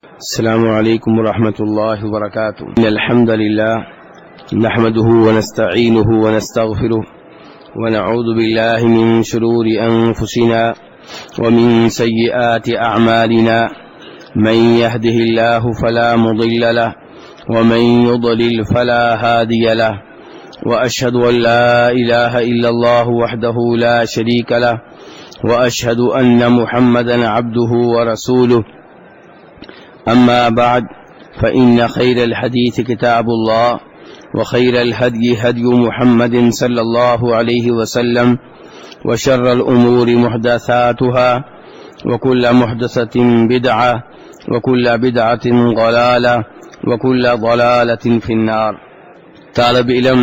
السلام علیکم ورحمۃ اللہ وبرکاتہ. الحمد للہ نحمده ونستعینه ونستغفره ونعوذ باللہ من شرور انفسنا ومن سیئات اعمالنا من يهده الله فلا مضل له ومن يضلل فلا هادي له واشهد ان لا اله الا الله وحده لا شريك له واشهد ان محمدا عبده ورسوله. اما بعد فان خير الحديث كتاب الله وخير الهدي هدي محمد صلى الله عليه وسلم وشر الامور محدثاتها وكل محدثة بدعة وكل بدعة ضلالة وكل ضلالة في النار. طالب علم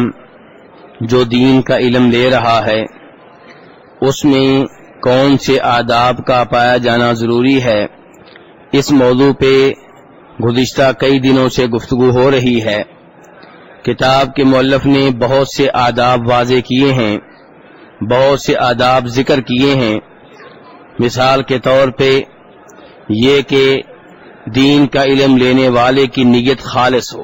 جو دین کا علم لے رہا ہے اس میں کون سے آداب کا پایا جانا ضروری ہے، اس موضوع پہ گزشتہ کئی دنوں سے گفتگو ہو رہی ہے. کتاب کے مؤلف نے بہت سے آداب واضح کیے ہیں، بہت سے آداب ذکر کیے ہیں. مثال کے طور پہ یہ کہ دین کا علم لینے والے کی نیت خالص ہو.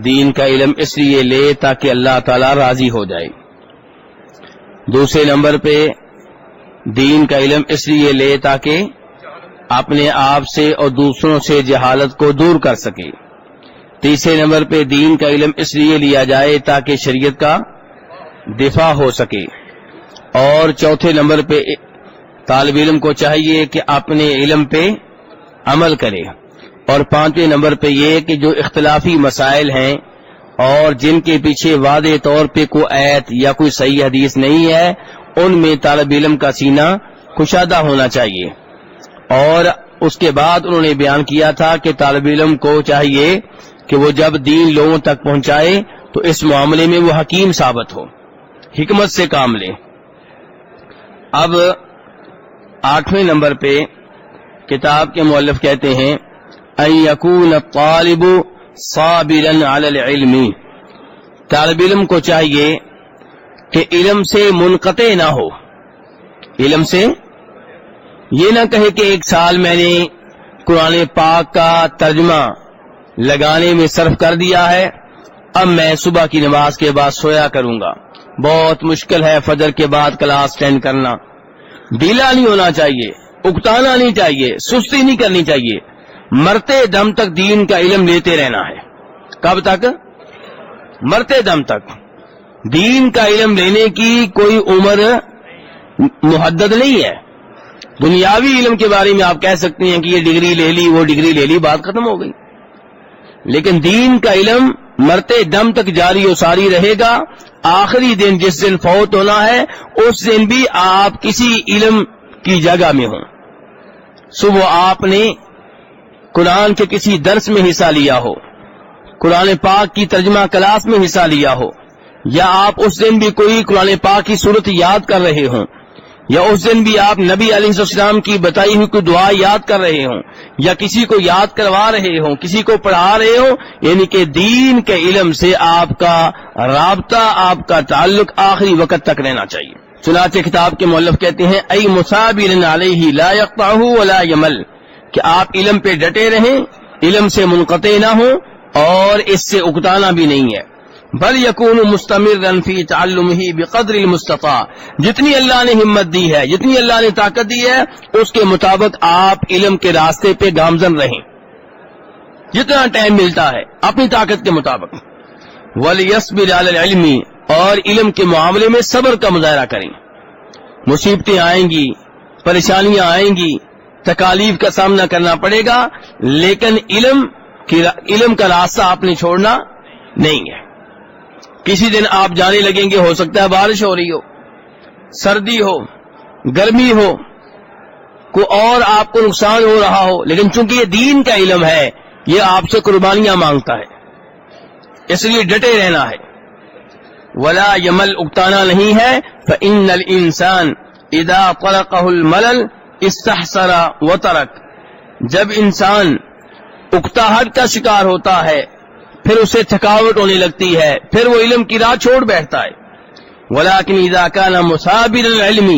دین کا علم اس لیے لے تاکہ اللہ تعالی راضی ہو جائے. دوسرے نمبر پہ دین کا علم اس لیے لے تاکہ اپنے آپ سے اور دوسروں سے جہالت کو دور کر سکے. تیسرے نمبر پہ دین کا علم اس لیے لیا جائے تاکہ شریعت کا دفاع ہو سکے. اور چوتھے نمبر پہ طالب علم کو چاہیے کہ اپنے علم پہ عمل کرے. اور پانچویں نمبر پہ یہ کہ جو اختلافی مسائل ہیں اور جن کے پیچھے واضح طور پہ کوئی آیت یا کوئی صحیح حدیث نہیں ہے ان میں طالب علم کا سینہ کشادہ ہونا چاہیے. اور اس کے بعد انہوں نے بیان کیا تھا کہ طالب علم کو چاہیے کہ وہ جب دین لوگوں تک پہنچائے تو اس معاملے میں وہ حکیم ثابت ہو، حکمت سے کام لے. اب 8ویں نمبر پہ کتاب کے مؤلف کہتے ہیں ان یکون الطالب صابرا علی العلم. طالب علم کو چاہیے کہ علم سے منقطع نہ ہو. علم سے یہ نہ کہے کہ ایک سال میں نے قرآن پاک کا ترجمہ لگانے میں صرف کر دیا ہے، اب میں صبح کی نماز کے بعد سویا کروں گا. بہت مشکل ہے فجر کے بعد کلاس اٹینڈ کرنا. ڈھیلا نہیں ہونا چاہیے، اکتانا نہیں چاہیے، سستی نہیں کرنی چاہیے. مرتے دم تک دین کا علم لیتے رہنا ہے. کب تک؟ مرتے دم تک. دین کا علم لینے کی کوئی عمر محدد نہیں ہے. دنیاوی علم کے بارے میں آپ کہہ سکتے ہیں کہ یہ ڈگری لے لی، وہ ڈگری لے لی، بات ختم ہو گئی. لیکن دین کا علم مرتے دم تک جاری و ساری رہے گا. آخری دن جس دن فوت ہونا ہے اس دن بھی آپ کسی علم کی جگہ میں ہوں. صبح آپ نے قرآن کے کسی درس میں حصہ لیا ہو، قرآن پاک کی ترجمہ کلاس میں حصہ لیا ہو، یا آپ اس دن بھی کوئی قرآن پاک کی صورت یاد کر رہے ہوں، یا اس دن بھی آپ نبی علیہ السلام کی بتائی ہوئی کوئی دعا یاد کر رہے ہوں، یا کسی کو یاد کروا رہے ہوں، کسی کو پڑھا رہے ہوں، یعنی کہ دین کے علم سے آپ کا رابطہ، آپ کا تعلق آخری وقت تک رہنا چاہیے. چنانچہ کتاب کے مؤلف کہتے ہیں ای مثابر علیہ لا یقطعہ ولا یمل، کہ آپ علم پہ ڈٹے رہیں، علم سے منقطع نہ ہوں اور اس سے اکتانا بھی نہیں ہے. بل یکون مستمرا فی تعلمہ بقدر المستطاع، جتنی اللہ نے ہمت دی ہے، جتنی اللہ نے طاقت دی ہے اس کے مطابق آپ علم کے راستے پہ گامزن رہیں، جتنا ٹائم ملتا ہے اپنی طاقت کے مطابق. ولیصبر علی العلم، اور علم کے معاملے میں صبر کا مظاہرہ کریں. مصیبتیں آئیں گی، پریشانیاں آئیں گی، تکالیف کا سامنا کرنا پڑے گا، لیکن علم کا راستہ آپ نے چھوڑنا نہیں ہے. کسی دن آپ جانے لگیں گے، ہو سکتا ہے بارش ہو رہی ہو، سردی ہو، گرمی ہو، کوئی اور آپ کو نقصان ہو رہا ہو، لیکن چونکہ یہ دین کا علم ہے یہ آپ سے قربانیاں مانگتا ہے، اس لیے ڈٹے رہنا ہے. ولا یمل، اکتانا نہیں ہے. فإن الإنسان اذا طرقه الملل استحسر وترک، جب انسان اکتاہٹ کا شکار ہوتا ہے پھر اسے تھکاوٹ ہونے لگتی ہے، پھر وہ علم کی راہ چھوڑ بیٹھتا ہے. ولیکن اذا کان مثابر العلم،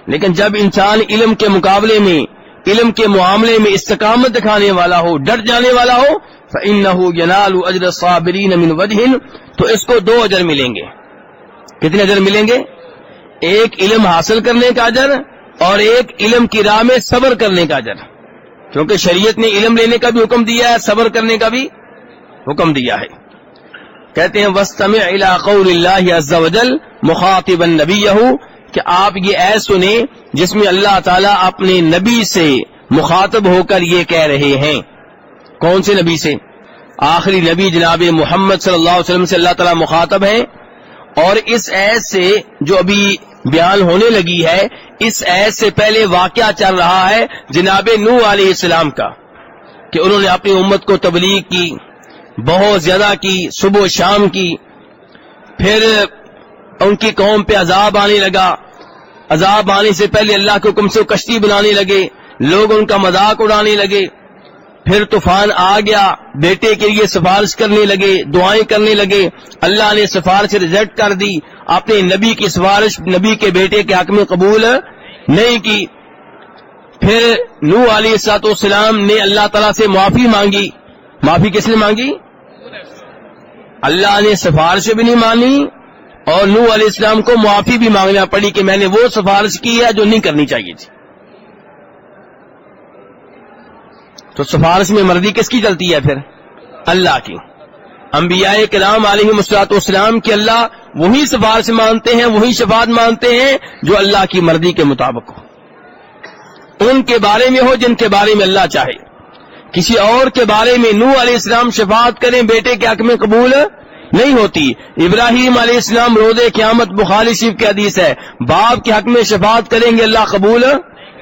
لیکن جب انسان علم کے مقابلے میں علم کے معاملے میں استقامت دکھانے والا ہو، ڈٹ جانے والا ہو، فإنه ينال اجر الصابرین من وجہ، تو اس کو 2 اجر ملیں گے۔ کتنے اجر ملیں گے؟ ایک علم حاصل کرنے کا اجر اور ایک علم کی راہ میں صبر کرنے کا اجر، کیونکہ شریعت نے علم لینے کا بھی حکم دیا ہے، صبر کرنے کا بھی حکم دیا ہے۔ کہتے ہیں وَاسْتَمِعْ إِلَىٰ قَوْلِ اللَّهِ عَزَّ وَجَلَّ مُخَاطِبًا نَبِيَّهُ، کہ آپ یہ ایت سنیں جس میں اللہ تعالیٰ اپنے نبی سے مخاطب ہو کر یہ کہہ رہے ہیں۔ کون سے نبی سے؟ آخری نبی جناب محمد صلی اللہ علیہ وسلم سے اللہ تعالیٰ مخاطب ہیں۔ اور اس ایت سے جو ابھی بیان ہونے لگی ہے، اس ایت سے پہلے واقعہ چل رہا ہے جناب نوح علیہ السلام کا، کہ انہوں نے اپنی امت کو تبلیغ کی، بہت زیادہ کی، صبح و شام کی، پھر ان کی قوم پہ عذاب آنے لگا، عذاب آنے سے پہلے اللہ کے حکم سے وہ کشتی بنانے لگے، لوگ ان کا مذاق اڑانے لگے، پھر طوفان آ گیا، بیٹے کے لیے سفارش کرنے لگے، دعائیں کرنے لگے، اللہ نے سفارش ریجیکٹ کر دی، اپنے نبی کی سفارش نبی کے بیٹے کے حق میں قبول نہیں کی۔ پھر نوح علیہ السلام نے اللہ تعالیٰ سے معافی مانگی۔ معافی کس نے مانگی؟ اللہ نے سفارش بھی نہیں مانی اور نوح علیہ السلام کو معافی بھی مانگنا پڑی کہ میں نے وہ سفارش کی ہے جو نہیں کرنی چاہیے تھی۔ تو سفارش میں مرضی کس کی چلتی ہے پھر؟ اللہ کی۔ انبیاء کرام علیہ السلام کی اللہ وہی سفارش مانتے ہیں، وہی شفاعت مانتے ہیں جو اللہ کی مرضی کے مطابق ہو، ان کے بارے میں ہو جن کے بارے میں اللہ چاہے۔ کسی اور کے بارے میں نوح علیہ السلام شفاعت کریں بیٹے کے حق میں قبول نہیں ہوتی۔ ابراہیم علیہ السلام روز قیامت بخاری شریف کی حدیث ہے، باپ کے حق میں شفاعت کریں گے اللہ قبول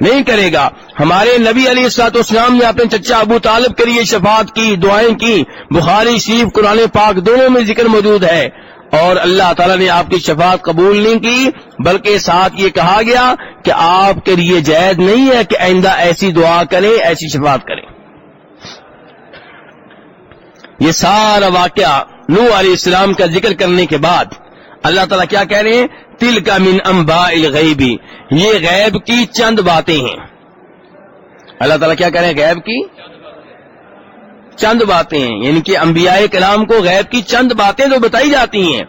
نہیں کرے گا۔ ہمارے نبی علیہ السلام نے اپنے چچا ابو طالب کے لیے شفاعت کی، دعائیں کی، بخاری شریف قرآن پاک دونوں میں ذکر موجود ہے، اور اللہ تعالیٰ نے آپ کی شفاعت قبول نہیں کی، بلکہ ساتھ یہ کہا گیا کہ آپ کے لیے جائز نہیں ہے کہ آئندہ ایسی دعا کریں، ایسی شفاعت کریں۔ یہ سارا واقعہ نوح علیہ السلام کا ذکر کرنے کے بعد اللہ تعالیٰ کیا کہہ رہے ہیں؟ تِلْكَ مِنْ أَنْبَاءِ الْغَيْبِ، یہ غیب کی چند باتیں ہیں۔ اللہ تعالیٰ کیا کہہ رہے ہیں؟ غیب کی چند باتیں ہیں، یعنی کہ انبیاء کرام کو غیب کی چند باتیں تو بتائی جاتی ہیں،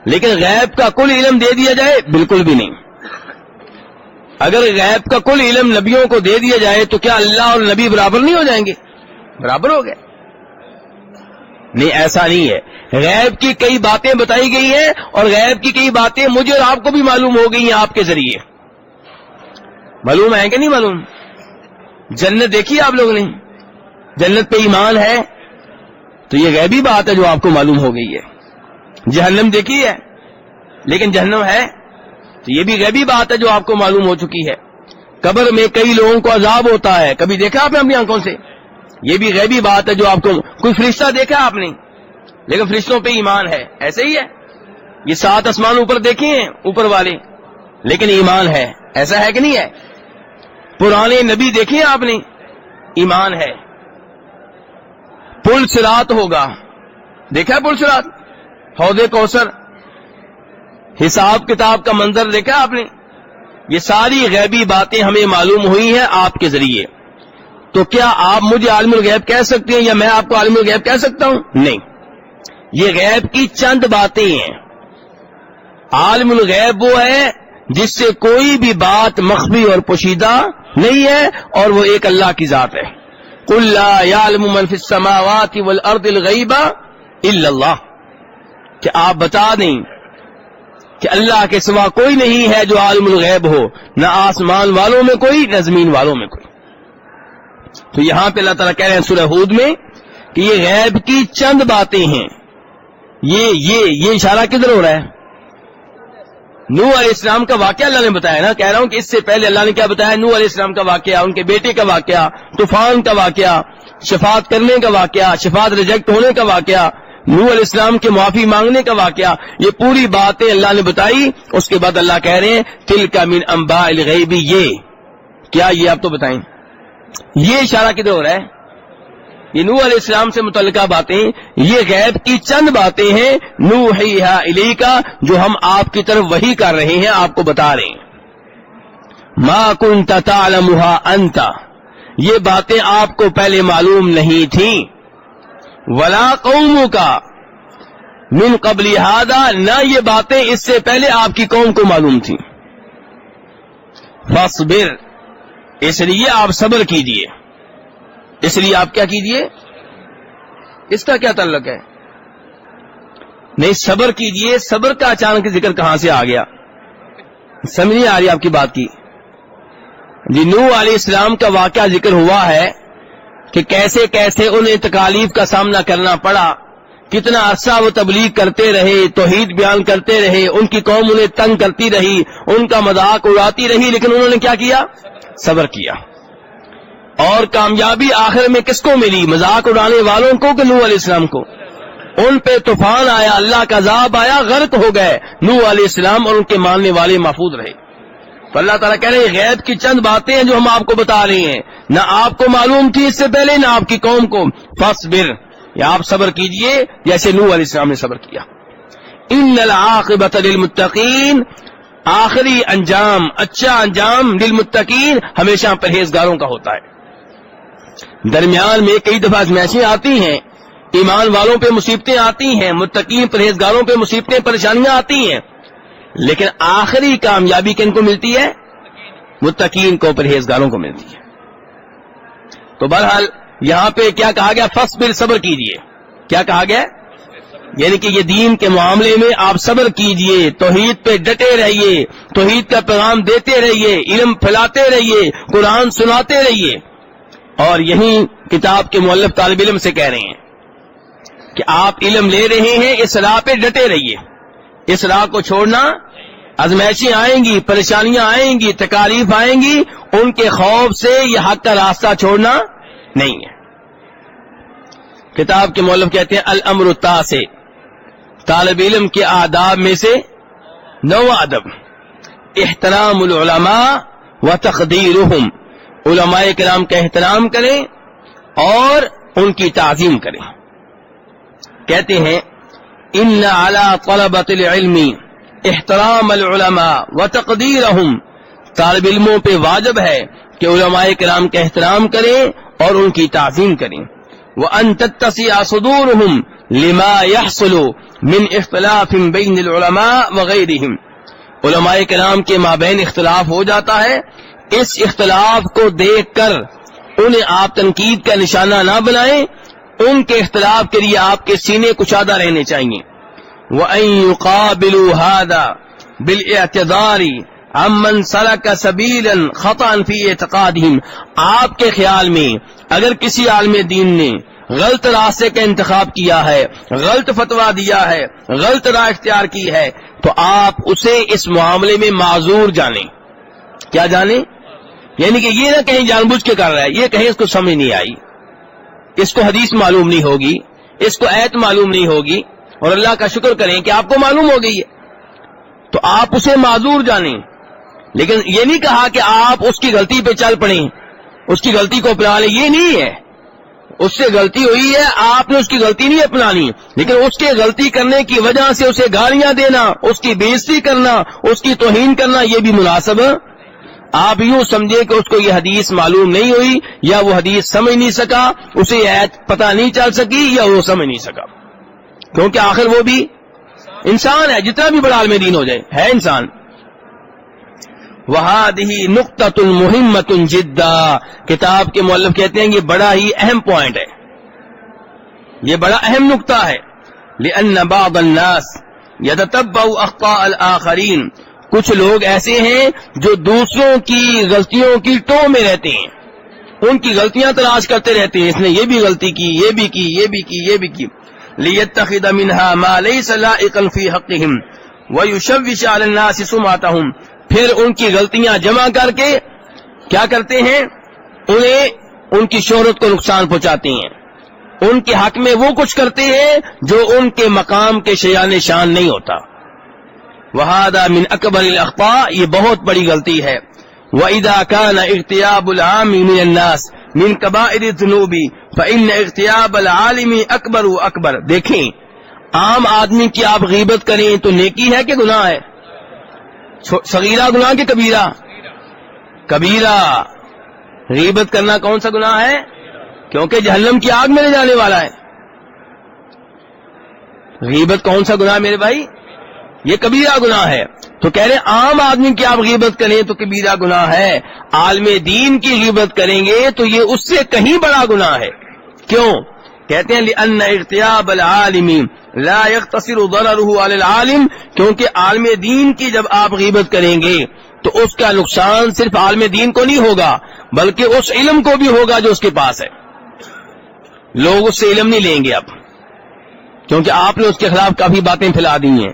لیکن غیب کا کل علم دے دیا جائے بالکل بھی نہیں۔ اگر غیب کا کل علم نبیوں کو دے دیا جائے تو کیا اللہ اور نبی برابر نہیں ہو جائیں گے؟ برابر ہو گئے؟ نہیں، ایسا نہیں ہے۔ غیب کی کئی باتیں بتائی گئی ہیں اور غیب کی کئی باتیں مجھے اور آپ کو بھی معلوم ہو گئی ہیں آپ کے ذریعے۔ معلوم ہے کہ نہیں معلوم؟ جنت دیکھی آپ لوگوں نے؟ جنت پہ ایمان ہے تو یہ غیبی بات ہے جو آپ کو معلوم ہو گئی ہے۔ جہنم دیکھی ہے لیکن جہنم ہے تو یہ بھی غیبی بات ہے جو آپ کو معلوم ہو چکی ہے۔ قبر میں کئی لوگوں کو عذاب ہوتا ہے، کبھی دیکھا آپ نے اپنی آنکھوں سے؟ یہ بھی غیبی بات ہے جو آپ کو، کوئی فرشتہ دیکھا آپ نے؟ لیکن فرشتوں پہ ایمان ہے، ایسے ہی ہے۔ یہ 7 آسمان اوپر دیکھے ہیں اوپر والے، لیکن ایمان ہے، ایسا ہے کہ نہیں ہے؟ پرانے نبی دیکھے ہیں آپ نے؟ ایمان ہے۔ پل صراط ہوگا، دیکھا ہے پل صراط؟ حوض کوثر، حساب کتاب کا منظر دیکھا آپ نے؟ یہ ساری غیبی باتیں ہمیں معلوم ہوئی ہیں آپ کے ذریعے۔ تو کیا آپ مجھے عالم الغیب کہہ سکتے ہیں یا میں آپ کو عالم الغیب کہہ سکتا ہوں؟ نہیں، یہ غیب کی چند باتیں ہیں۔ عالم الغیب وہ ہے جس سے کوئی بھی بات مخفی اور پوشیدہ نہیں ہے، اور وہ ایک اللہ کی ذات ہے۔ قُلْ لَا يَعْلَمُ مَنْ فِي السَّمَاوَاتِ وَالْأَرْضِ الْغَيْبَ إِلَّا اللَّهُ، کہ آپ بتا دیں کہ اللہ کے سوا کوئی نہیں ہے جو عالم الغیب ہو، نہ آسمان والوں میں کوئی نہ زمین والوں میں کوئی۔ تو یہاں پہ اللہ تعالیٰ کہہ رہے ہیں سورہ ہود میں کہ یہ غیب کی چند باتیں ہیں۔ یہ اشارہ کدھر ہو رہا ہے؟ نوح علیہ السلام کا واقعہ اللہ نے بتایا نا، کہہ رہا ہوں کہ اس سے پہلے اللہ نے کیا بتایا؟ نوح علیہ السلام کا واقعہ، ان کے بیٹے کا واقعہ، طوفان کا واقعہ، شفاعت کرنے کا واقعہ، شفاعت ریجیکٹ ہونے کا واقعہ، نوح علیہ السلام کے معافی مانگنے کا واقعہ، یہ پوری باتیں اللہ نے بتائی۔ اس کے بعد اللہ کہہ رہے ہیں تِلْكَ مِنْ أَنْبَاءِ الْغَيْبِ، یہ کیا؟ یہ آپ تو بتائیں، یہ اشارہ کدھر ہو رہا ہے؟ یہ نوح علیہ السلام سے متعلقہ باتیں، یہ غیب کی چند باتیں ہیں، نوحیھا الیک، جو ہم آپ کی طرف وحی کر رہے ہیں، آپ کو بتا رہے ہیں۔ ما كنت تعلمها انت، یہ باتیں آپ کو پہلے معلوم نہیں تھیں. ولا قومک من قبل ھذا، نہ یہ باتیں اس سے پہلے آپ کی قوم کو معلوم تھیں. فاصبر، اس لیے آپ صبر کیجئے. اس لیے آپ کیا کیجئے؟ اس کا کیا تعلق ہے؟ نہیں، صبر کیجئے. صبر کا اچانک ذکر کہاں سے آ گیا؟ سمجھ نہیں آ رہی آپ کی بات کی. جی، نوح علیہ السلام کا واقعہ ذکر ہوا ہے کہ کیسے کیسے انہیں تکالیف کا سامنا کرنا پڑا، کتنا عرصہ وہ تبلیغ کرتے رہے، توحید بیان کرتے رہے، ان کی قوم انہیں تنگ کرتی رہی، ان کا مذاق اڑاتی رہی، لیکن انہوں نے کیا کیا؟ صبر کیا. اور کامیابی آخر میں کس کو ملی؟ مذاق اڑانے والوں کو کہ نوح علیہ السلام کو؟ ان پہ طوفان آیا، اللہ کا عذاب آیا، غرق ہو گئے. نوح علیہ السلام اور ان کے ماننے والے محفوظ رہے. تو اللہ تعالیٰ کہہ رہے ہیں غیب کی چند باتیں ہیں جو ہم آپ کو بتا رہے ہیں، نہ آپ کو معلوم تھی اس سے پہلے نہ آپ کی قوم کو. فاصبر، یا آپ صبر کیجئے جیسے نوح علیہ السلام نے صبر کیا. ان العاقبۃ للمتقین، آخری انجام، اچھا انجام للمتقین ہمیشہ پرہیزگاروں کا ہوتا ہے. درمیان میں کئی دفعہ آزمائشیں آتی ہیں، ایمان والوں پہ مصیبتیں آتی ہیں، متقین پرہیزگاروں پہ مصیبتیں پریشانیاں آتی ہیں، لیکن آخری کامیابی کن کو ملتی ہے؟ متقین کو، پرہیزگاروں کو ملتی ہے. تو بہرحال یہاں پہ کیا کہا گیا؟ فاصبر، صبر کیجئے. کیا کہا گیا؟ یعنی کہ یہ دین کے معاملے میں آپ صبر کیجئے، توحید پہ ڈٹے رہیے، توحید کا پیغام دیتے رہیے، علم پھیلاتے رہیے، قرآن سناتے رہیے. اور یہی کتاب کے مؤلف طالب علم سے کہہ رہے ہیں کہ آپ علم لے رہے ہیں، اس راہ پہ ڈٹے رہیے. اس راہ کو چھوڑنا، آزمائشیں آئیں گی، پریشانیاں آئیں گی، تکالیف آئیں گی، ان کے خوف سے یہ حق کا راستہ چھوڑنا نہیں ہے. کتاب کے مؤلف کہتے ہیں الامر التاسع، طالب علم کے آداب میں سے 9 ادب، احترام العلماء و تقدیرہم، علماء کرام کا احترام کریں اور ان کی تعظیم کریں. کہتے ہیں ان علی طلبۃ العلم احترام العلماء و تقدیرہم، طالب علموں پہ واجب ہے کہ علماء کرام کا احترام کریں اور ان کی تعظیم کریں. وان تتسع صدورہم لما يحصل من اختلاف بین العلماء وغیرہم، علماء کرام کے مابین اختلاف ہو جاتا ہے، اس اختلاف کو دیکھ کر انہیں آپ تنقید کا نشانہ نہ بنائیں، ان کے اختلاف کے لیے آپ کے سینے کشادہ رہنے چاہیے. وَأَن يُقَابِلُوا هَذَا بِالْاِعْتِذَارِ عَمَّنْ سَلَكَ سَبِيلًا خَطَأً فِي اعْتِقَادِهِمْ، آپ کے خیال میں اگر کسی عالم دین نے غلط راستے کا انتخاب کیا ہے، غلط فتویٰ دیا ہے، غلط راہ اختیار کی ہے، تو آپ اسے اس معاملے میں معذور جانیں. کیا جانیں؟ یعنی کہ یہ نہ کہیں جان بوجھ کے کر رہا ہے، یہ کہیں اس کو سمجھ نہیں آئی، اس کو حدیث معلوم نہیں ہوگی، اس کو آیت معلوم نہیں ہوگی، اور اللہ کا شکر کریں کہ آپ کو معلوم ہو گئی ہے، تو آپ اسے معذور جانیں. لیکن یہ نہیں کہا کہ آپ اس کی غلطی پہ چل پڑیں، اس کی غلطی کو اپنا لیں، یہ نہیں ہے. اس سے غلطی ہوئی ہے، آپ نے اس کی غلطی نہیں اپنانی، لیکن اس کے غلطی کرنے کی وجہ سے اسے گالیاں دینا، اس کی بے عزتی کرنا، اس کی توہین کرنا، یہ بھی مناسب. آپ یوں سمجھے کہ اس کو یہ حدیث معلوم نہیں ہوئی، یا وہ حدیث سمجھ نہیں سکا، اسے آیت پتہ نہیں چل سکی، یا وہ سمجھ نہیں سکا، کیونکہ آخر وہ بھی انسان ہے، جتنا بھی بڑا عالم دین ہو جائے ہے انسان. وَهَذِهِ نُقْطَةٌ مُهِمَّةٌ جِدًّا، کتاب کے مؤلف کہتے ہیں یہ بڑا ہی اہم پوائنٹ ہے، یہ بڑا اہم نقطہ ہے. لِأَنَّ بَعْضَ النَّاسِ يَتَتَبَّعُ أَخْطَاءَ الْآخَرِينَ، کچھ لوگ ایسے ہیں جو دوسروں کی غلطیوں کی ٹو میں رہتے ہیں، ان کی غلطیاں تلاش کرتے رہتے ہیں، اس نے یہ بھی غلطی کی، یہ بھی کی، یہ بھی کی، یہ بھی کی. لِيَتَّخِذَ مِنْهَا مَا لَيْسَ لَائِقًا فِي حَقِّهِمْ وَيُشَوِّشَ عَلَى النَّاسِ سُمْعَتَهُمْ، پھر ان کی غلطیاں جمع کر کے کیا کرتے ہیں؟ انہیں ان کی شہرت کو نقصان پہنچاتے ہیں، ان کے حق میں وہ کچھ کرتے ہیں جو ان کے مقام کے شیان شان نہیں ہوتا. وَهَذَا مِنْ أَكْبَرِ الْأَخْطَاءِ، یہ بہت بڑی غلطی ہے. وَإِذَا كَانَ اغْتِيَابُ الْعَامِّ مِنَ النَّاسِ مِنْ كَبَائِرِ الذُّنُوبِ فَإِنَّ اغْتِيَابَ الْعَالِمِ أَكْبَرُ وَأَكْبَرُ. دیکھیں، عام آدمی کی آپ غیبت کریں تو نیکی ہے کہ گناہ ہے؟ صغیرہ گناہ کہ کبیرہ؟ کبیرہ. غیبت کرنا کون سا گناہ ہے؟ کیونکہ جہنم کی آگ میں لے جانے والا ہے. غیبت کون سا گناہ میرے بھائی؟ یہ کبیرہ گناہ ہے. تو کہہ رہے عام آدمی کی آپ غیبت کریں تو کبیرہ گناہ ہے، عالم دین کی غیبت کریں گے تو یہ اس سے کہیں بڑا گناہ ہے. کیوں؟ کہتے ہیں لأن اغتیاب العالم لا يقتصر ضرره على العالم، کیونکہ عالم دین کی جب آپ غیبت کریں گے تو اس کا نقصان صرف عالم دین کو نہیں ہوگا بلکہ اس علم کو بھی ہوگا جو اس کے پاس ہے. لوگ اس سے علم نہیں لیں گے اب، کیونکہ آپ نے اس کے خلاف کافی باتیں پھیلا دی ہیں،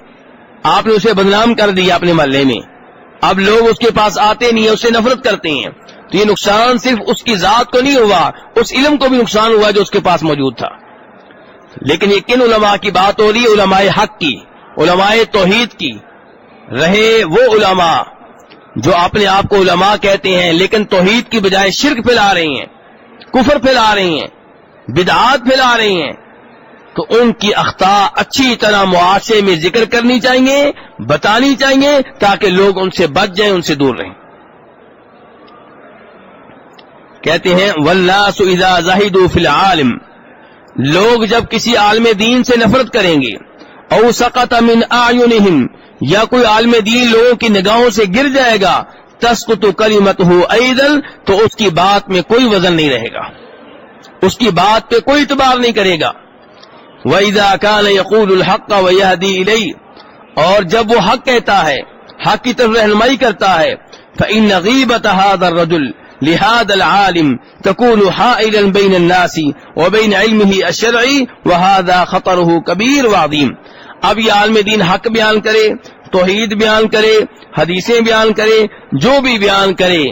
آپ نے اسے بدنام کر دیا اپنے محلے میں. اب لوگ اس کے پاس آتے نہیں ہیں، اس سے نفرت کرتے ہیں. تو یہ نقصان صرف اس کی ذات کو نہیں ہوا، اس علم کو بھی نقصان ہوا جو اس کے پاس موجود تھا. لیکن یہ کن علماء کی بات ہو رہی ہے؟ علماء حق کی، علماء توحید کی. رہے وہ علماء جو اپنے آپ کو علماء کہتے ہیں لیکن توحید کی بجائے شرک پھیلا رہے ہیں، کفر پھیلا رہے ہیں، بدعات پھیلا رہے ہیں، تو ان کی اخطاء اچھی طرح معاشرے میں ذکر کرنی چاہیے، بتانی چاہیے تاکہ لوگ ان سے بچ جائیں، ان سے دور رہیں. کہتے ہیں والناس اذا زہدوا فی العالم، لوگ جب کسی عالم دین سے نفرت کریں گے، او سقط من اعینہم، یا کوئی عالم دین لوگوں کی نگاہوں سے گر جائے گا، تسقط کلمتہ ایضا، تو اس کی بات میں کوئی وزن نہیں رہے گا، اس کی بات پہ کوئی اعتبار نہیں کرے گا. وَإِذَا كَانَ يَقُولُ الْحَقَّ وَيَهْدِي إِلَيْهِ، اور جب وہ حق کہتا ہے، حق کی طرف رہنمائی کرتا ہے، فَإِنَّ غِيبَةَ هَذَا الرَّجُلِ لِهَذَا الْعَالِمِ تَكُونُ حَائِلًا بَيْنَ النَّاسِ وَبَيْنَ عِلْمِهِ الشَّرْعِي وَهَذَا خَطَرُهُ كَبِيرٌ وَعَظِيمٌ. اب یہ عالم دین حق بیان کرے، توحید بیان کرے، حدیثیں بیان کرے، جو بھی بیان کرے،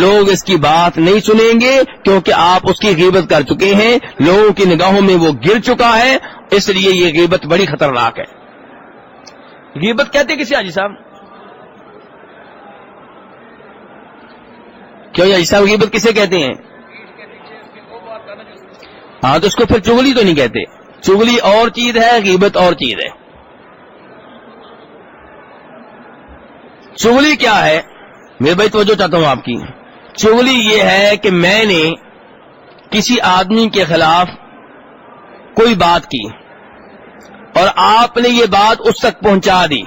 لوگ اس کی بات نہیں سنیں گے کیونکہ آپ اس کی غیبت کر چکے ہیں، لوگوں کی نگاہوں میں وہ گر چکا ہے. اس لیے یہ غیبت بڑی خطرناک ہے. غیبت کہتے کسے حاجی صاحب؟ کیوں حاجی صاحب غیبت کسے کہتے ہیں؟ ہاں تو اس کو پھر چغلی تو نہیں کہتے. چغلی اور چیز ہے، غیبت اور چیز ہے. چغلی کیا ہے میرے بھائی؟ توجہ چاہتا ہوں آپ کی. چغلی یہ ہے کہ میں نے کسی آدمی کے خلاف کوئی بات کی اور آپ نے یہ بات اس تک پہنچا دی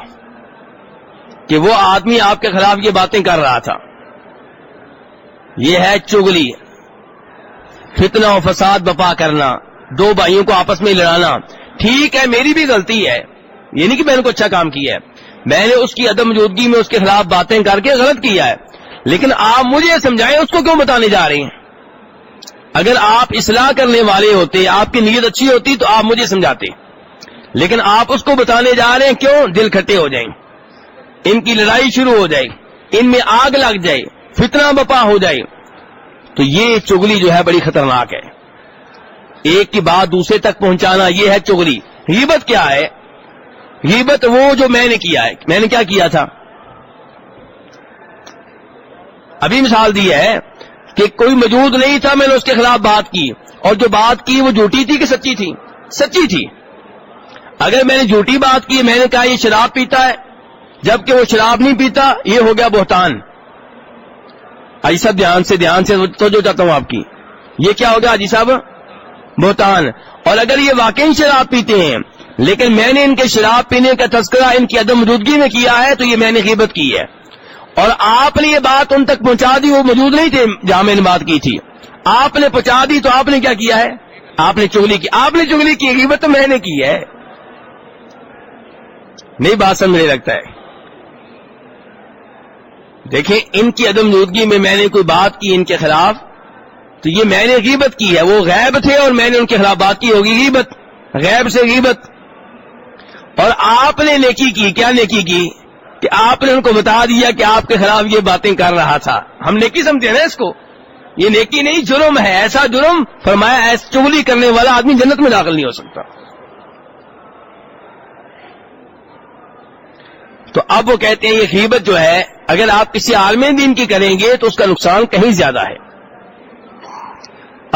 کہ وہ آدمی آپ کے خلاف یہ باتیں کر رہا تھا. یہ ہے چغلی. فتنہ و فساد بپا کرنا، دو بھائیوں کو آپس میں لڑانا. ٹھیک ہے میری بھی غلطی ہے، یہ نہیں کہ میں نے کوئی اچھا کام کیا ہے، میں نے اس کی عدم موجودگی میں اس کے خلاف باتیں کر کے غلط کیا ہے، لیکن آپ مجھے سمجھائیں اس کو کیوں بتانے جا رہے ہیں؟ اگر آپ اصلاح کرنے والے ہوتے، آپ کی نیت اچھی ہوتی تو آپ مجھے سمجھاتے، لیکن آپ اس کو بتانے جا رہے ہیں. کیوں؟ دل کھٹے ہو جائیں، ان کی لڑائی شروع ہو جائے، ان میں آگ لگ جائے، فتنہ بپا ہو جائے. تو یہ چغلی جو ہے بڑی خطرناک ہے. ایک کی بات دوسرے تک پہنچانا، یہ ہے چغلی. غیبت کیا ہے؟ غیبت وہ جو میں نے کیا ہے. میں نے کیا کیا تھا؟ ابھی مثال دی ہے کہ کوئی موجود نہیں تھا، میں نے اس کے خلاف بات کی، اور جو بات کی وہ جھوٹی تھی کہ سچی تھی؟ سچی تھی. اگر میں نے جھوٹی بات کی، میں نے کہا یہ شراب پیتا ہے جبکہ وہ شراب نہیں پیتا، یہ ہو گیا بہتان. حاجی صاحب دھیان سے توجہ چاہتا ہوں آپ کی. یہ کیا ہوگا حاجی صاحب؟ بہتان. اور اگر یہ واقعی شراب پیتے ہیں لیکن میں نے ان کے شراب پینے کا تذکرہ ان کی عدم موجودگی میں کیا ہے تو یہ میں نے غیبت کی ہے. اور آپ نے یہ بات ان تک پہنچا دی، وہ موجود نہیں تھے جہاں میں نے بات کی تھی، آپ نے پہنچا دی، تو آپ نے کیا کیا ہے؟ آپ نے چغلی کی. آپ نے چغلی کی، غیبت تو میں نے کی ہے. نہیں بات سمجھ نہیں لگتا ہے. دیکھیں ان کی عدم موجودگی میں میں نے کوئی بات کی ان کے خلاف تو یہ میں نے غیبت کی ہے. وہ غائب تھے اور میں نے ان کے خلاف بات کی، ہوگی غیبت. غیب سے غیبت. اور آپ نے نیکی کی. کیا نیکی کی؟ کہ آپ نے ان کو بتا دیا کہ آپ کے خلاف یہ باتیں کر رہا تھا. ہم نیکی سمجھتے ہیں نا اس کو. یہ نیکی نہیں، جرم ہے. ایسا جرم فرمایا ایسا چغلی کرنے والا آدمی جنت میں داخل نہیں ہو سکتا. تو اب وہ کہتے ہیں یہ غیبت جو ہے اگر آپ کسی عالم دین کی کریں گے تو اس کا نقصان کہیں زیادہ ہے.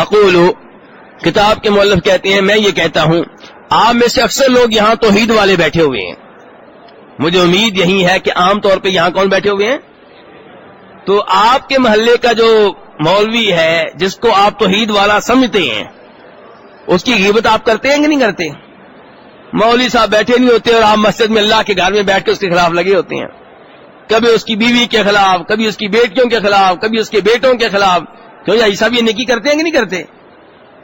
اقول، کتاب کے مؤلف کہتے ہیں میں یہ کہتا ہوں آپ میں سے اکثر لوگ یہاں توحید والے بیٹھے ہوئے ہیں. مجھے امید یہی ہے کہ عام طور پہ یہاں کون بیٹھے ہوئے ہیں؟ تو آپ کے محلے کا جو مولوی ہے جس کو آپ توحید والا سمجھتے ہیں، اس کی غیبت آپ کرتے ہیں کہ نہیں کرتے؟ مولوی صاحب بیٹھے نہیں ہوتے اور آپ مسجد میں اللہ کے گھر میں بیٹھ کے اس کے خلاف لگے ہوتے ہیں، کبھی اس کی بیوی کے خلاف، کبھی اس کی بیٹیوں کے خلاف، کبھی اس کے بیٹوں کے خلاف. کیوں یہ سب یہ نیکی کرتے ہیں کہ نہیں کرتے؟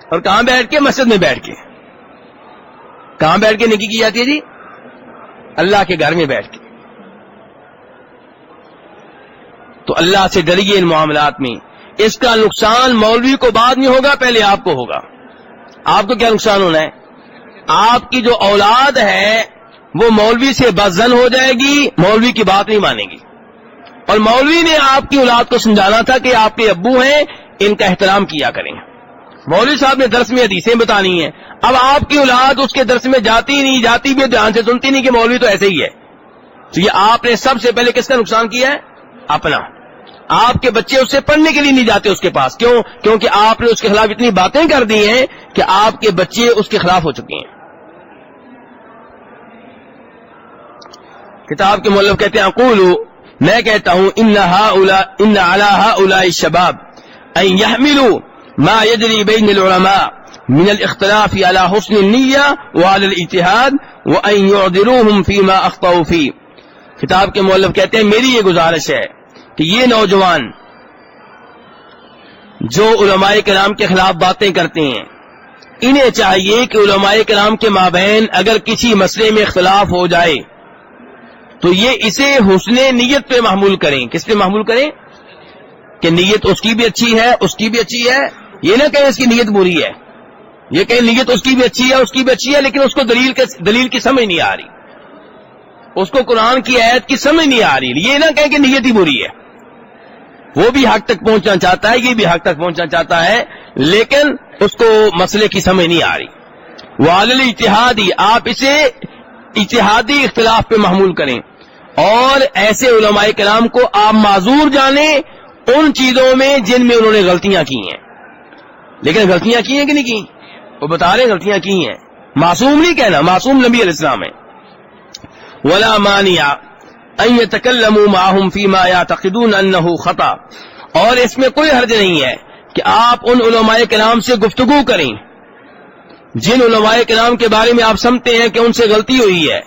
اور کہاں بیٹھ کے؟ مسجد میں بیٹھ کے. کہاں بیٹھ کے نیکی کی جاتی ہے جی؟ اللہ کے گھر میں بیٹھ کے. تو اللہ سے ڈریے ان معاملات میں. اس کا نقصان مولوی کو بعد میں ہوگا، پہلے آپ کو ہوگا. آپ کو کیا نقصان ہونا ہے؟ آپ کی جو اولاد ہے وہ مولوی سے بدزن ہو جائے گی، مولوی کی بات نہیں مانے گی. اور مولوی نے آپ کی اولاد کو سمجھانا تھا کہ آپ کے ابو ہیں، ان کا احترام کیا کریں. مولوی صاحب نے درس میں حدیثیں بتانی ہیں، اب آپ کی اولاد اس کے درس میں جاتی نہیں، جاتی بھی دھیان سے سنتی نہیں کہ مولوی تو ایسے ہی ہے. تو یہ آپ نے سب سے پہلے کس کا نقصان کیا ہے؟ اپنا. آپ کے بچے اس سے پڑھنے کے لیے نہیں جاتے اس کے پاس. کیوں؟ کیونکہ آپ نے اس کے خلاف اتنی باتیں کر دی ہیں کہ آپ کے بچے اس کے خلاف ہو چکے ہیں. کتاب کے مؤلف کہتے ہیں اقول، میں کہتا ہوں ان علی هؤلاء الشباب ان يحملوا ما يجري بين العلماء من الاختلاف على حسن النية وعلى الاجتهاد وان يعذروهم فيما اخطأوا فيه. کتاب کے مؤلف کہتے ہیں میری یہ گزارش ہے کہ یہ نوجوان جو علماء کرام کے خلاف باتیں کرتے ہیں، انہیں چاہیے کہ علماء کرام کے مابین اگر کسی مسئلے میں اختلاف ہو جائے تو یہ اسے حسن نیت پہ محمول کریں. کس پہ محمول کریں؟ کہ نیت اس کی بھی اچھی ہے، اس کی بھی اچھی ہے. یہ نہ کہیں اس کی نیت بری ہے، یہ کہیں نیت اس کی بھی اچھی ہے، اس کی بھی اچھی ہے، لیکن اس کو دلیل کی سمجھ نہیں آ رہی، اس کو قرآن کی آیت کی سمجھ نہیں آ رہی. یہ نہ کہیں کہ نیت ہی بری ہے. وہ بھی حق تک پہنچنا چاہتا ہے، یہ بھی حق تک پہنچنا چاہتا ہے، لیکن اس کو مسئلے کی سمجھ نہیں آ رہی. وعلی الاجتہادی، آپ اسے اجتہادی اختلاف پہ محمول کریں. اور ایسے علماء کرام کو آپ معذور جانیں ان چیزوں میں جن میں انہوں نے غلطیاں کی ہیں. لیکن غلطیاں کی ہیں کہ نہیں کی؟ وہ بتا رہے غلطیاں کی ہیں. معصوم نہیں کہنا، معصوم نبی علیہ السلام ہے. ولا مانع ان يتكلموا معهم فيما يعتقدون انه خطأ، اور اس میں کوئی حرج نہیں ہے کہ آپ ان علماء کرام سے گفتگو کریں جن علماء کرام کے بارے میں آپ سمجھتے ہیں کہ ان سے غلطی ہوئی ہے.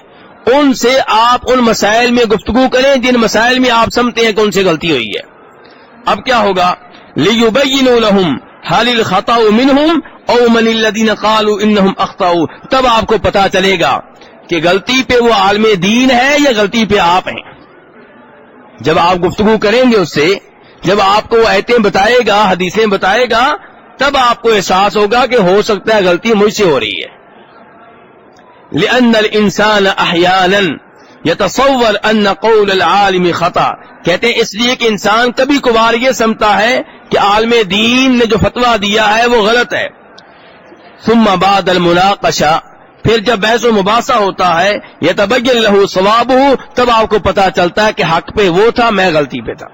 ان سے آپ ان مسائل میں گفتگو کریں جن مسائل میں آپ سمجھتے ہیں کہ ان سے غلطی ہوئی ہے. اب کیا ہوگا؟ لِيُبَيِّنُوا لَهُمْ هَلِ الْخَطَأُ مِنْهُمْ أَوْ مَنِ الَّذِينَ قَالُوا إِنَّهُمْ أَخْطَأُوا. تب آپ کو پتا چلے گا کہ غلطی پہ وہ عالم دین ہے یا غلطی پہ آپ ہیں. جب آپ گفتگو کریں گے اس سے، جب آپ کو آیتیں بتائے گا، حدیثیں بتائے گا، تب آپ کو احساس ہوگا کہ ہو سکتا ہے غلطی مجھ سے ہو رہی ہے. لأن الانسان احیانا یتصور ان قول العالم خطا. کہتے ہیں اس لیے کہ انسان کبھی کبھار یہ سمجھتا ہے کہ عالم دین نے جو فتویٰ دیا ہے وہ غلط ہے. ثم بعد المناقشہ، پھر جب بحث و مباحثہ ہوتا ہے، یتبین له صوابہ، تب آپ کو پتا چلتا ہے کہ حق پہ وہ تھا، میں غلطی پہ تھا.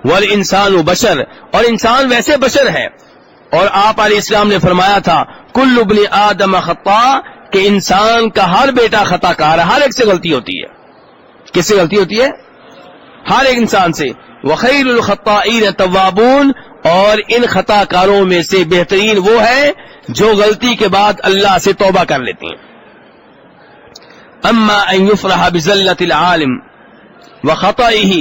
والانسان بشر، اور انسان ویسے بشر ہے. اور آپ علیہ السلام نے فرمایا تھا کل ابن آدم خطاء، کہ انسان کا ہر بیٹا خطا کار ہے، ہر ایک سے غلطی ہوتی ہے. کس سے غلطی ہوتی ہے؟ ہر ایک انسان سے. وخیر الخطائین توابون، اور ان خطا کاروں میں سے بہترین وہ ہے جو غلطی کے بعد اللہ سے توبہ کر لیتے ہیں. اما ان یفرح بزلۃ العالم وخطئه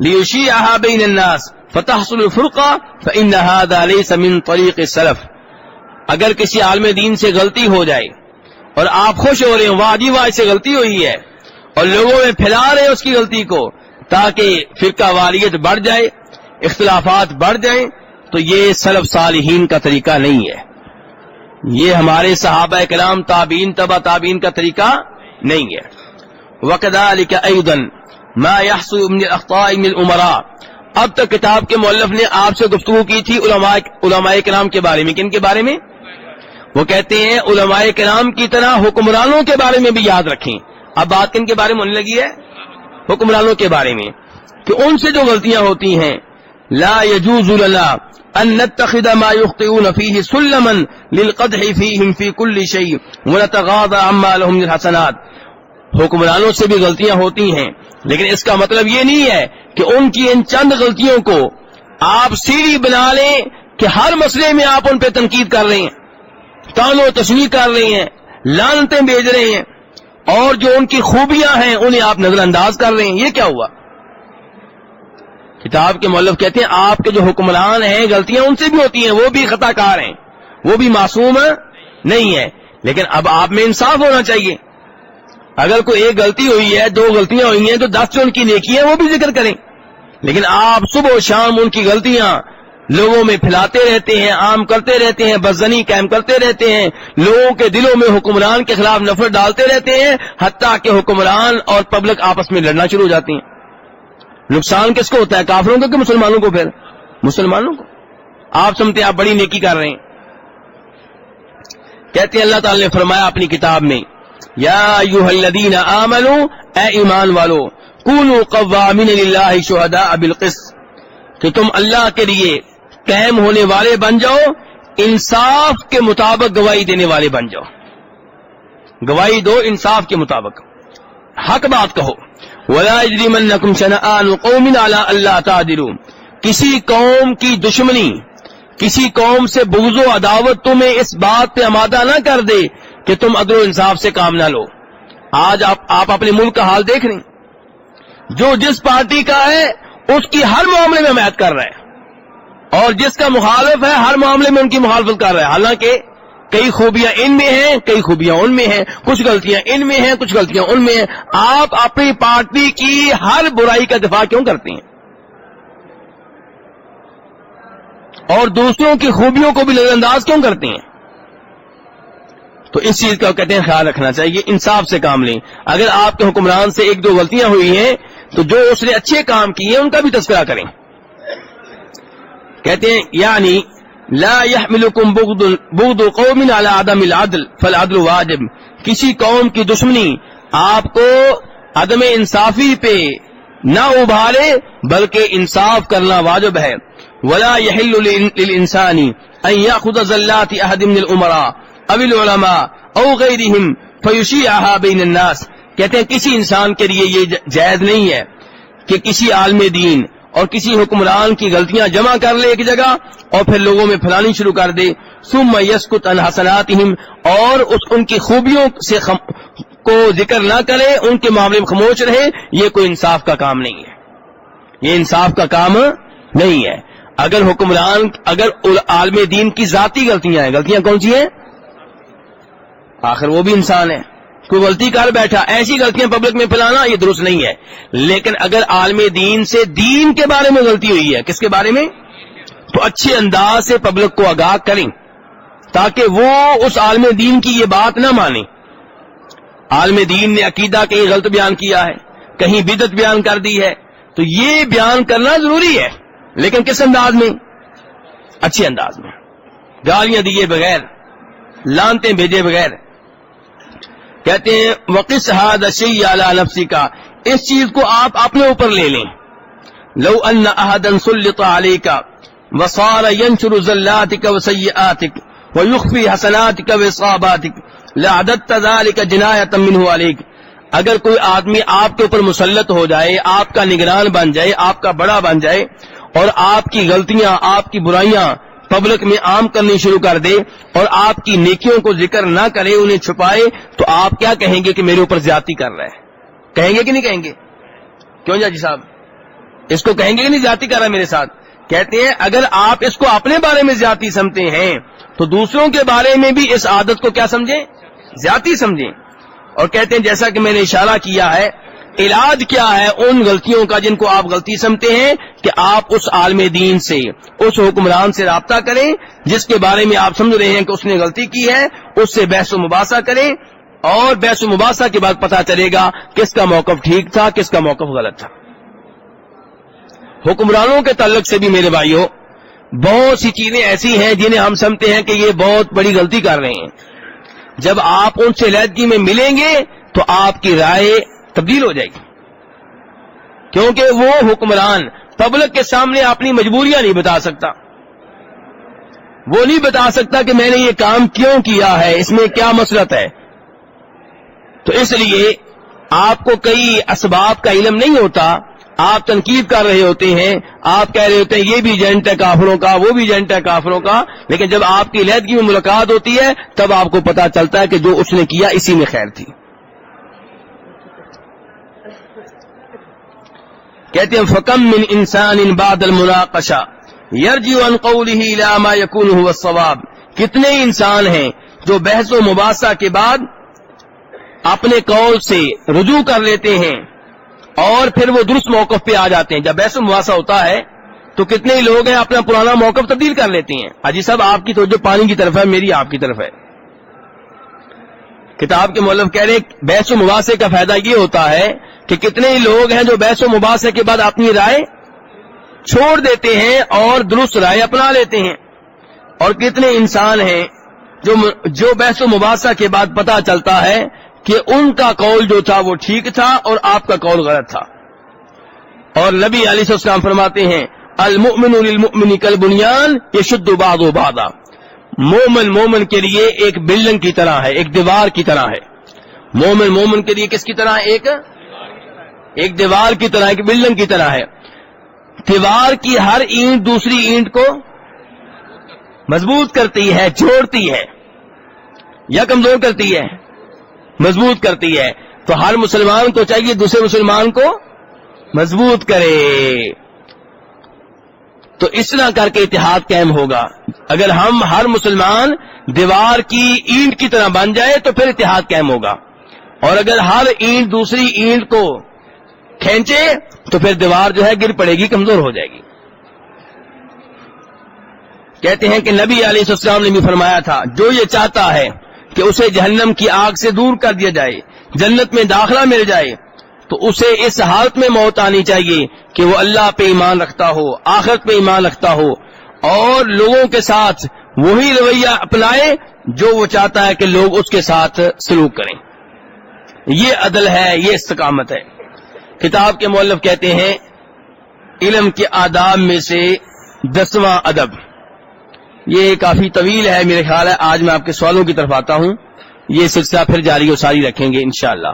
لیشیعها بین الناس فتحصل الفرقہ فان هذا ليس من طریق السلف. اگر کسی عالم دین سے غلطی ہو جائے اور آپ خوش ہو رہے ہیں، واہ جی واہ سے غلطی ہوئی ہے، اور لوگوں میں پھیلا رہے ہیں اس کی غلطی کو تاکہ فرقہ واریت بڑھ جائے، اختلافات بڑھ جائیں، تو یہ سلف صالحین کا طریقہ نہیں ہے. یہ ہمارے صحابہ کرام، تابعین، تبع تابعین کا طریقہ نہیں ہے. وَكَذَلِكَ أَيْضًا مَا يَحْصُلُ مِنَ الْأَخْطَاءِ مِنَ الْأُمَرَاءِ. اب تک کتاب کے مؤلف نے آپ سے گفتگو کی تھی علماء کرام کے بارے میں. کن کے بارے میں؟ وہ کہتے ہیں علماء کرام کی طرح حکمرانوں کے بارے میں بھی یاد رکھیں. اب بات کن کے بارے میں ہونے لگی ہے؟ حکمرانوں کے بارے میں، کہ ان سے جو غلطیاں ہوتی ہیں. لا يجوز لنا ان نتخذ ما يخطئون فيه سلما للقدح فيهم في كل شيء ونتغاضى عما لهم من الحسنات. حکمرانوں سے بھی غلطیاں ہوتی ہیں، لیکن اس کا مطلب یہ نہیں ہے کہ ان کی ان چند غلطیوں کو آپ سیڑھی بنا لیں کہ ہر مسئلے میں آپ ان پہ تنقید کر رہے ہیں، طعن و تشنیع کر رہے ہیں، لعنتیں بھیج رہے ہیں، اور جو ان کی خوبیاں ہیں انہیں آپ نظر انداز کر رہے ہیں. یہ کیا ہوا؟ کتاب کے مؤلف کہتے ہیں آپ کے جو حکمران ہیں غلطیاں ان سے بھی ہوتی ہیں، وہ بھی خطا کار ہیں، وہ بھی معصوم نہیں ہے، لیکن اب آپ میں انصاف ہونا چاہیے. اگر کوئی ایک غلطی ہوئی ہے، 2 غلطیاں ہوئی ہیں، تو 10 جو ان کی نیکی ہیں وہ بھی ذکر کریں. لیکن آپ صبح و شام ان کی غلطیاں لوگوں میں پھیلاتے رہتے ہیں، عام کرتے رہتے ہیں، بدزنی قائم کرتے رہتے ہیں، لوگوں کے دلوں میں حکمران کے خلاف نفرت ڈالتے رہتے ہیں، حتیٰ کہ حکمران اور پبلک آپس میں لڑنا شروع ہو جاتی ہیں. نقصان کس کو ہوتا ہے؟ کافروں کو کہ مسلمانوں کو؟ پھر مسلمانوں کو. آپ سمجھتے ہیں آپ بڑی نیکی کر رہے ہیں. کہتے ہیں اللہ تعالی نے فرمایا اپنی کتاب میں، یا ایھا الذین آمنوا، اے ایمان والو، کونوا قوامین للہ شہداء بالقسط، کہ تم اللہ کے لیے قائم ہونے والے بن جاؤ، انصاف کے مطابق گواہی دینے والے بن جاؤ. گواہی دو انصاف کے مطابق، حق بات کہو. ولا یجرمنکم شنآن قوم علی الا تعدلوا، کسی قوم کی دشمنی، کسی قوم سے بغض و عداوت تمہیں اس بات پہ آمادہ نہ کر دے کہ تم عدل و انصاف سے کام نہ لو. آج آپ اپنے ملک کا حال دیکھ رہے ہیں، جو جس پارٹی کا ہے اس کی ہر معاملے میں حمایت کر رہا ہے، اور جس کا مخالف ہے ہر معاملے میں ان کی مخالفت کر رہا ہے. حالانکہ کئی خوبیاں ان میں ہیں، کئی خوبیاں ان میں ہیں، کچھ غلطیاں ان میں ہیں، کچھ غلطیاں ان میں ہیں. آپ اپنی پارٹی کی ہر برائی کا دفاع کیوں کرتے ہیں اور دوسروں کی خوبیوں کو بھی نظر انداز کیوں کرتے ہیں؟ تو اس چیز کا کہتے ہیں خیال رکھنا چاہیے، انصاف سے کام لیں. اگر آپ کے حکمران سے 1-2 غلطیاں ہوئی ہیں تو جو اس نے اچھے کام کیے ہیں ان کا بھی تذکرہ کریں. کہتے ہیں یعنی لا يحملكم بغض قوم على عدم العدل فالعدل واجب، کسی قوم کی دشمنی آپ کو عدم انصافی پہ نہ ابھارے بلکہ انصاف کرنا واجب ہے. ولا يحل للانسان ان ياخذ زلات احد من الامراء او العلماء او غيرهم فيشيعها بين الناس، کہتے ہیں کسی انسان کے لیے یہ جائز نہیں ہے کہ کسی عالم دین اور کسی حکمران کی غلطیاں جمع کر لے ایک جگہ اور پھر لوگوں میں پھیلانی شروع کر دے. ثم يسكت عن حسناتهم، اور ان کی خوبیوں سے کو ذکر نہ کرے، ان کے معاملے میں خاموش رہے. یہ کوئی انصاف کا کام نہیں ہے، یہ انصاف کا کام نہیں ہے. اگر حکمران، اگر عالم دین کی ذاتی غلطیاں ہیں، غلطیاں کون سی ہیں؟ آخر وہ بھی انسان ہے، کوئی غلطی کر بیٹھا، ایسی غلطیاں پبلک میں پھیلانا یہ درست نہیں ہے. لیکن اگر عالم دین سے دین کے بارے میں غلطی ہوئی ہے، کس کے بارے میں؟ تو اچھے انداز سے پبلک کو آگاہ کریں تاکہ وہ اس عالم دین کی یہ بات نہ مانے. عالم دین نے عقیدہ کہیں غلط بیان کیا ہے، کہیں بدعت بیان کر دی ہے، تو یہ بیان کرنا ضروری ہے، لیکن کس انداز میں؟ اچھے انداز میں، گالیاں دیے بغیر، لعنتیں بھیجے بغیر. کہتے ہیں وقس هذا الشيء على نفسك، اس چیز کو آپ اپنے اوپر لے لیں. لو ان احدا سلط عليك وصار ينشر زلاتك وسيئاتك ويخفي حسناتك واصاباتك لعددت ذلك جناية منه عليك، اگر کوئی آدمی آپ کے اوپر مسلط ہو جائے، آپ کا نگران بن جائے، آپ کا بڑا بن جائے، اور آپ کی غلطیاں، آپ کی برائیاں پبلک میں عام کرنی شروع کر دے اور آپ کی نیکیوں کو ذکر نہ کرے، انہیں چھپائے، تو آپ کیا کہیں گے کہ میرے اوپر زیادتی کر رہا ہے؟ کہیں گے کہ نہیں کہیں گے؟ کیوں جی صاحب، اس کو کہیں گے کہ نہیں زیادتی کر رہا ہے میرے ساتھ؟ کہتے ہیں اگر آپ اس کو اپنے بارے میں زیادتی سمجھتے ہیں تو دوسروں کے بارے میں بھی اس عادت کو کیا سمجھیں؟ زیادتی سمجھیں. اور کہتے ہیں جیسا کہ میں نے اشارہ کیا ہے، علاج کیا ہے ان غلطیوں کا جن کو آپ غلطی سمجھتے ہیں، کہ آپ اس عالم دین سے، اس حکمران سے رابطہ کریں جس کے بارے میں آپ سمجھ رہے ہیں کہ اس نے غلطی کی ہے، اس سے بحث و مباحثہ کریں، اور بحث و مباحثہ کے بعد پتہ چلے گا کس کا موقف ٹھیک تھا، کس کا موقف غلط تھا. حکمرانوں کے تعلق سے بھی میرے بھائیوں بہت سی چیزیں ایسی ہیں جنہیں ہم سمجھتے ہیں کہ یہ بہت بڑی غلطی کر رہے ہیں. جب آپ ان سے علیحدگی میں ملیں گے تو آپ کی رائے تبدیل ہو جائے گی، کیونکہ وہ حکمران پبلک کے سامنے اپنی مجبوریاں نہیں بتا سکتا، وہ نہیں بتا سکتا کہ میں نے یہ کام کیوں کیا ہے، اس میں کیا مصلحت ہے. تو اس لیے آپ کو کئی اسباب کا علم نہیں ہوتا، آپ تنقید کر رہے ہوتے ہیں، آپ کہہ رہے ہوتے ہیں یہ بھی ایجنٹ ہے کافروں کا، وہ بھی ایجنٹ ہے کافروں کا، لیکن جب آپ کی علیحدگی میں ملاقات ہوتی ہے تب آپ کو پتا چلتا ہے کہ جو اس نے کیا اسی میں خیر تھی۔ کہتے ہیں فَكَم مِّن إِنسَانٍ بَعْدَ الْمُنَاقَشَةِ يَرْجِعُ عَنْ قَوْلِهِ إِلَىٰ مَا يَكُونُ هُوَ الصَّوَابُ، کتنے انسان ہیں جو بحث و مباحثہ کے بعد اپنے قول سے رجوع کر لیتے ہیں اور پھر وہ درست موقف پہ آ جاتے ہیں۔ جب بحث و مباحثہ ہوتا ہے تو کتنے ہی لوگ ہیں اپنا پرانا موقف تبدیل کر لیتے ہیں، حاجی صاحب آپ کی توجہ پانی کی طرف ہے، میری آپ کی طرف ہے۔ کتاب کے مؤلف کہہ رہے ہیں بحث و مباحثے کا فائدہ یہ ہوتا ہے کہ کتنے ہی لوگ ہیں جو بحث و مباحثے کے بعد اپنی رائے چھوڑ دیتے ہیں اور درست رائے اپنا لیتے ہیں، اور کتنے انسان ہیں جو بحث و مباحثہ کے بعد پتہ چلتا ہے کہ ان کا قول جو تھا وہ ٹھیک تھا اور آپ کا قول غلط تھا۔ اور نبی علیہ السلام فرماتے ہیں المؤمن للمؤمن کالبنیان یشد بعضہ بعضا، مومن کے لیے ایک بلڈنگ کی طرح ہے، ایک دیوار کی طرح ہے۔ مومن کے لیے کس کی طرح ہے؟ ایک دیوار کی طرح، ایک بلڈنگ کی طرح ہے۔ دیوار کی ہر اینٹ دوسری اینٹ کو مضبوط کرتی ہے، جوڑتی ہے، یا کمزور کرتی ہے؟ مضبوط کرتی ہے۔ تو ہر مسلمان کو چاہیے دوسرے مسلمان کو مضبوط کرے، تو اس طرح کر کے اتحاد قائم ہوگا۔ اگر ہم ہر مسلمان دیوار کی اینٹ کی طرح بن جائے تو پھر اتحاد قائم ہوگا، اور اگر ہر اینٹ دوسری اینٹ کو کھینچے تو پھر دیوار جو ہے گر پڑے گی، کمزور ہو جائے گی۔ کہتے ہیں کہ نبی علیہ السلام نے بھی فرمایا تھا جو یہ چاہتا ہے کہ اسے جہنم کی آگ سے دور کر دیا جائے، جنت میں داخلہ مل جائے، تو اسے اس حالت میں موت آنی چاہیے کہ وہ اللہ پہ ایمان رکھتا ہو، آخرت پہ ایمان رکھتا ہو، اور لوگوں کے ساتھ وہی رویہ اپنائے جو وہ چاہتا ہے کہ لوگ اس کے ساتھ سلوک کریں۔ یہ عدل ہے، یہ استقامت ہے۔ کتاب کے مؤلف کہتے ہیں علم کے آداب میں سے 10واں ادب، یہ کافی طویل ہے، میرے خیال ہے آج میں آپ کے سوالوں کی طرف آتا ہوں، یہ سلسلہ پھر جاری و ساری رکھیں گے انشاءاللہ۔